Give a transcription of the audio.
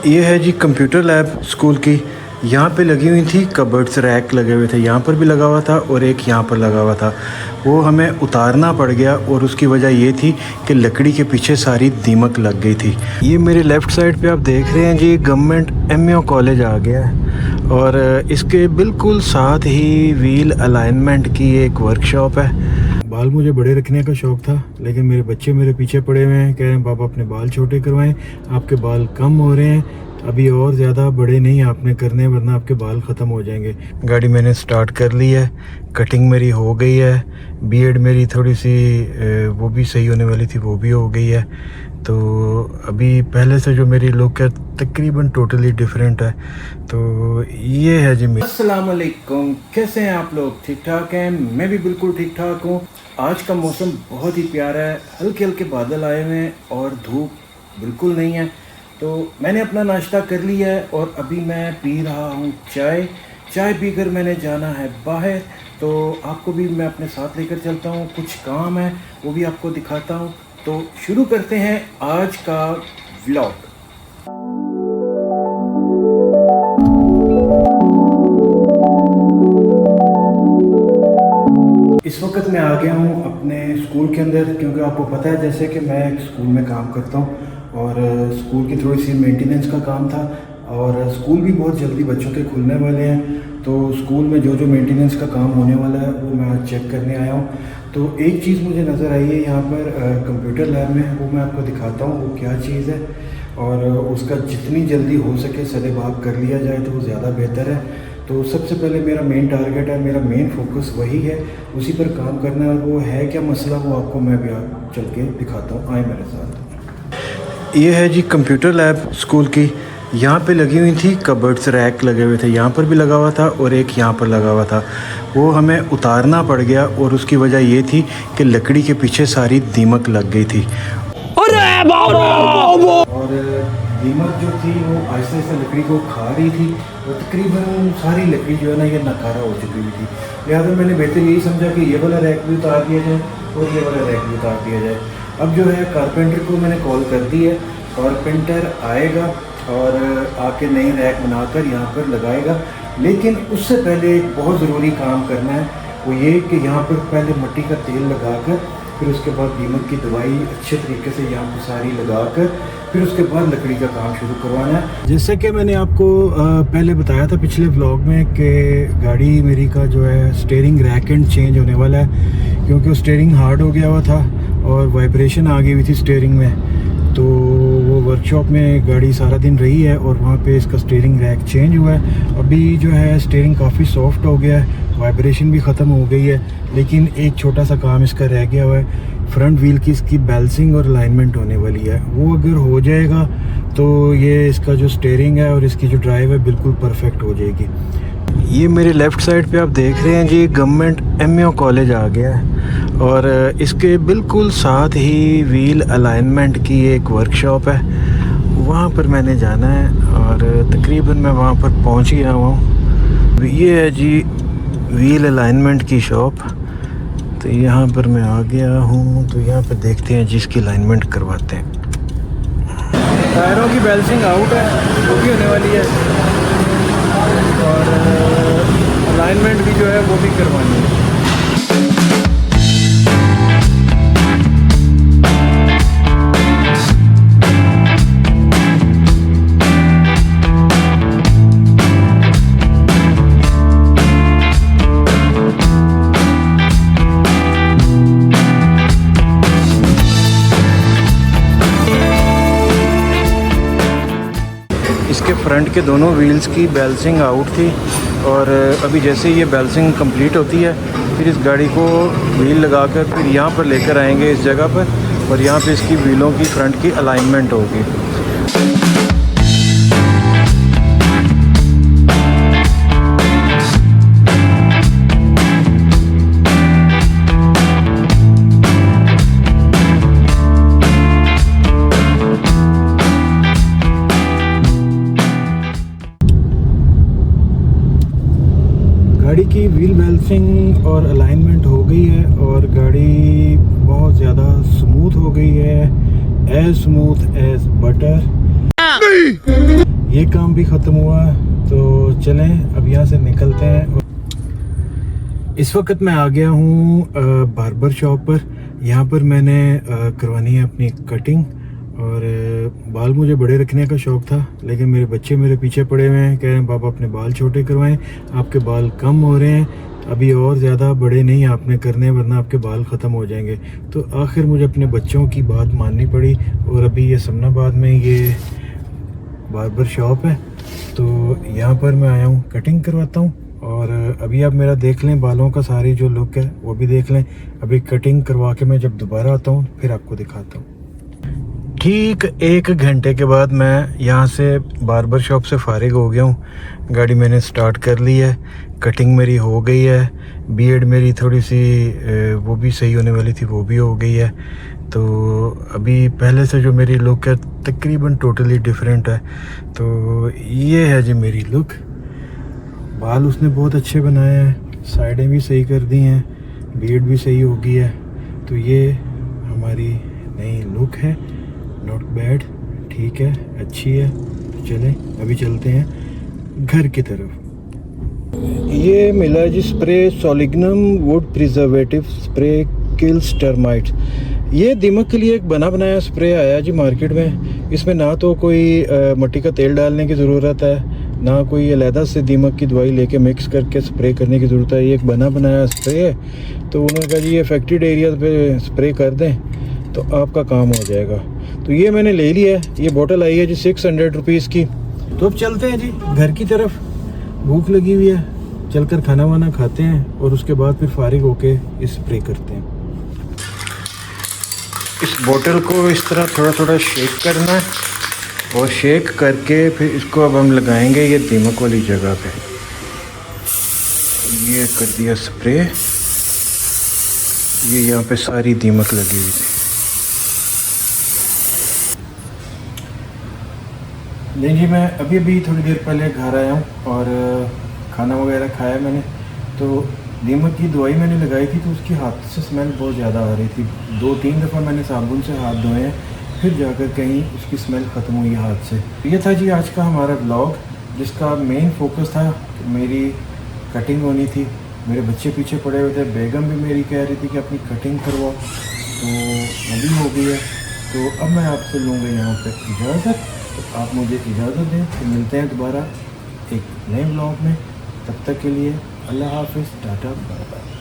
ये है जी computer lab school की। यहाँ पे लगी हुई थी कबर्ड्स, रैक लगे हुए थे, यहाँ पर भी लगा हुआ था और एक यहाँ पर लगा हुआ था। वो हमें उतारना पड़ गया और उसकी वजह ये थी कि लकड़ी के पीछे सारी दीमक लग गई थी। ये मेरे लेफ़्ट साइड पे आप देख रहे हैं जी, गवर्नमेंट एमओ कॉलेज आ गया है और इसके बिल्कुल साथ ही व्हील अलाइनमेंट की एक वर्कशॉप है। बाल मुझे बड़े रखने का शौक़ था, लेकिन मेरे बच्चे मेरे पीछे पड़े हुए हैं, कह रहे हैं पापा अपने बाल छोटे करवाएं, आपके बाल कम हो रहे हैं, अभी और ज़्यादा बड़े नहीं आपने करने, वरना आपके बाल ख़त्म हो जाएंगे। गाड़ी मैंने स्टार्ट कर ली है, कटिंग मेरी हो गई है, बीएड मेरी थोड़ी सी वो भी सही होने वाली थी, वो भी हो गई है। तो अभी पहले से जो मेरी लुक है तकरीबन टोटली डिफरेंट है। तो ये है जी मेरी। अस्सलाम वालेकुम, कैसे हैं आप लोग? ठीक ठाक हैं? मैं भी बिल्कुल ठीक ठाक हूँ। आज का मौसम बहुत ही प्यारा है, हल्के हल्के बादल आए हुए हैं और धूप बिल्कुल नहीं है। तो मैंने अपना नाश्ता कर लिया है और अभी मैं पी रहा हूँ चाय पीकर मैंने जाना है बाहर। तो आपको भी मैं अपने साथ लेकर चलता हूँ, कुछ काम है वो भी आपको दिखाता हूँ। तो शुरू करते हैं आज का व्लॉग। इस वक्त मैं आ गया हूँ अपने स्कूल के अंदर, क्योंकि आपको पता है जैसे कि मैं एक स्कूल में काम करता हूँ और स्कूल की थोड़ी सी मेंटेनेंस का काम था और स्कूल भी बहुत जल्दी बच्चों के खुलने वाले हैं। तो स्कूल में जो मेंटेनेंस का काम होने वाला है वो मैं आज चेक करने आया हूँ। तो एक चीज़ मुझे नज़र आई है यहाँ पर कंप्यूटर लैब में, वो मैं आपको दिखाता हूँ वो क्या चीज़ है और उसका जितनी जल्दी हो सके सदेबाप कर लिया जाए तो वो ज़्यादा बेहतर है। तो सबसे पहले मेरा मेन टारगेट है, मेरा मेन फोकस वही है, उसी पर काम करना है। और वो है क्या मसला, वो आपको मैं भी चल के दिखाता हूँ, आए मेरे साथ। ये है जी कंप्यूटर लैब स्कूल की। यहाँ पे लगी हुई थी कबर्ड्स, रैक लगे हुए थे, यहाँ पर भी लगा हुआ था और एक यहाँ पर लगा हुआ था। वो हमें उतारना पड़ गया और उसकी वजह ये थी कि लकड़ी के पीछे सारी दीमक लग गई थी और दीमक जो थी वो आहिस्ता आहिस्ता लकड़ी को खा रही थी और तकरीबन सारी लकड़ी जो है ना ये नकारा हो चुकी हुई थी। लिहाजा मैंने बेहतर यही समझा कि ये वाला रैक भी उतार दिया जाए और ये वाला रैक भी उतार दिया जाए। अब जो है कारपेंटर को मैंने कॉल कर दी है, कारपेंटर आएगा और आके नई रैक बनाकर यहाँ पर लगाएगा। लेकिन उससे पहले एक बहुत ज़रूरी काम करना है, वो ये कि यहाँ पर पहले मिट्टी का तेल लगाकर फिर उसके बाद दीमक की दवाई अच्छे तरीके से यहाँ पर सारी लगाकर फिर उसके बाद लकड़ी का काम शुरू करवाना है। जैसे कि मैंने आपको पहले बताया था पिछले व्लॉग में कि गाड़ी मेरी का जो है स्टीयरिंग रैक एंड चेंज होने वाला है, क्योंकि स्टीयरिंग हार्ड हो गया हुआ था और वाइब्रेशन आ गई हुई थी स्टीयरिंग में। तो वो वर्कशॉप में गाड़ी सारा दिन रही है और वहाँ पे इसका स्टीयरिंग रैक चेंज हुआ है। अभी जो है स्टीयरिंग काफ़ी सॉफ्ट हो गया है, वाइब्रेशन भी ख़त्म हो गई है। लेकिन एक छोटा सा काम इसका रह गया हुआ है, फ्रंट व्हील की इसकी बैलेंसिंग और अलाइनमेंट होने वाली है। वो अगर हो जाएगा तो ये इसका जो स्टीयरिंग है और इसकी जो ड्राइव है बिल्कुल परफेक्ट हो जाएगी। ये मेरे लेफ़्ट साइड पे आप देख रहे हैं जी, गवर्नमेंट एमओ कॉलेज आ गया है और इसके बिल्कुल साथ ही व्हील अलाइनमेंट की एक वर्कशॉप है, वहाँ पर मैंने जाना है और तकरीबन मैं वहाँ पर पहुँच गया हूँ। ये है जी व्हील अलाइनमेंट की शॉप। तो यहाँ पर मैं आ गया हूँ, तो यहाँ पर देखते हैं जिसकी अलाइनमेंट करवाते हैं। टायरों की बैलेंसिंग आउट है, वो भी होने वाली है और अलाइनमेंट भी जो है वो भी करवानी है। इसके फ्रंट के दोनों व्हील्स की बैलेंसिंग आउट थी और अभी जैसे ये बैलेंसिंग कंप्लीट होती है फिर इस गाड़ी को व्हील लगाकर फिर यहाँ पर लेकर आएंगे इस जगह पर और यहाँ पे इसकी व्हीलों की फ्रंट की अलाइनमेंट होगी। गाड़ी की व्हील बैलेंसिंग और अलाइनमेंट हो गई है और गाड़ी बहुत ज़्यादा स्मूथ हो गई है, एज स्मूथ एज बटर। ये काम भी ख़त्म हुआ, तो चलें अब यहाँ से निकलते हैं। इस वक्त मैं आ गया हूँ बार्बर शॉप पर। यहाँ पर मैंने करवानी है अपनी कटिंग, और बाल मुझे बड़े रखने का शौक़ था, लेकिन मेरे बच्चे मेरे पीछे पड़े हुए हैं, कह रहे हैं पापा अपने बाल छोटे करवाएं, आपके बाल कम हो रहे हैं, अभी और ज़्यादा बड़े नहीं आपने करने, वरना आपके बाल ख़त्म हो जाएंगे। तो आखिर मुझे अपने बच्चों की बात माननी पड़ी, और अभी ये समनाबाद में ये बार्बर शॉप है, तो यहाँ पर मैं आया हूँ कटिंग करवाता हूँ। और अभी आप मेरा देख लें, बालों का सारी जो लुक है वो भी देख लें। अभी कटिंग करवा के मैं जब दोबारा आता हूँ फिर आपको दिखाता हूँ। ठीक 1 घंटे के बाद मैं यहाँ से बार्बर शॉप से फारिग हो गया हूँ। गाड़ी मैंने स्टार्ट कर ली है, कटिंग मेरी हो गई है, बीएड मेरी थोड़ी सी वो भी सही होने वाली थी, वो भी हो गई है। तो अभी पहले से जो मेरी लुक है तकरीबन टोटली डिफरेंट है। तो ये है जी मेरी लुक। बाल उसने बहुत अच्छे बनाए हैं, साइडें भी सही कर दी हैं, बीएड भी सही हो गई है। तो ये हमारी नई लुक है, नॉट बैड, ठीक है, अच्छी है। तो चलें अभी चलते हैं घर की तरफ। ये मिला जी spray Solignum wood preservative spray kills termites. ये दीमक के लिए एक बना बनाया स्प्रे आया जी मार्केट में। इसमें ना तो कोई मिट्टी का तेल डालने की ज़रूरत है, ना कोई अलहदा से दीमक की दवाई लेके मिक्स करके स्प्रे करने की ज़रूरत है। ये एक बना बनाया स्प्रे है। तो उन्होंने कहा जी ये अफेक्टेड एरिया पे स्प्रे कर दें तो आपका काम हो जाएगा। तो ये मैंने ले लिया है। ये बोतल आई है जी 600 रुपीज़ की। तो अब चलते हैं जी घर की तरफ, भूख लगी हुई है, चलकर खाना वाना खाते हैं और उसके बाद फिर फारिग होके स्प्रे करते हैं। इस बोतल को इस तरह थोड़ा थोड़ा शेक करना है, और शेक करके फिर इसको अब हम लगाएंगे ये दीमक वाली जगह पे। ये कर दिया स्प्रे, ये यहाँ पे सारी दीमक लगी हुई थी। नहीं जी, मैं अभी थोड़ी देर पहले घर आया हूँ और खाना वगैरह खाया मैंने। तो दीमक की दवाई मैंने लगाई थी तो उसकी हाथ से स्मेल बहुत ज़्यादा आ रही थी। 2-3 दफ़ा मैंने साबुन से हाथ धोए हैं, फिर जाकर कहीं उसकी स्मेल ख़त्म हुई हाथ से। ये था जी आज का हमारा ब्लॉग, जिसका मेन फोकस था मेरी कटिंग होनी थी। मेरे बच्चे पीछे पड़े हुए थे, बेगम भी मेरी कह रही थी कि अपनी कटिंग करवाओ, तो वो भी हो गई है। तो अब मैं आपसे लूँगा यहाँ पर इजाज़त, तो आप मुझे इजाज़त दें, फिर मिलते हैं दोबारा एक नए ब्लॉग में। तब तक के लिए अल्लाह हाफ़िज़, टाटा, बाय बाय।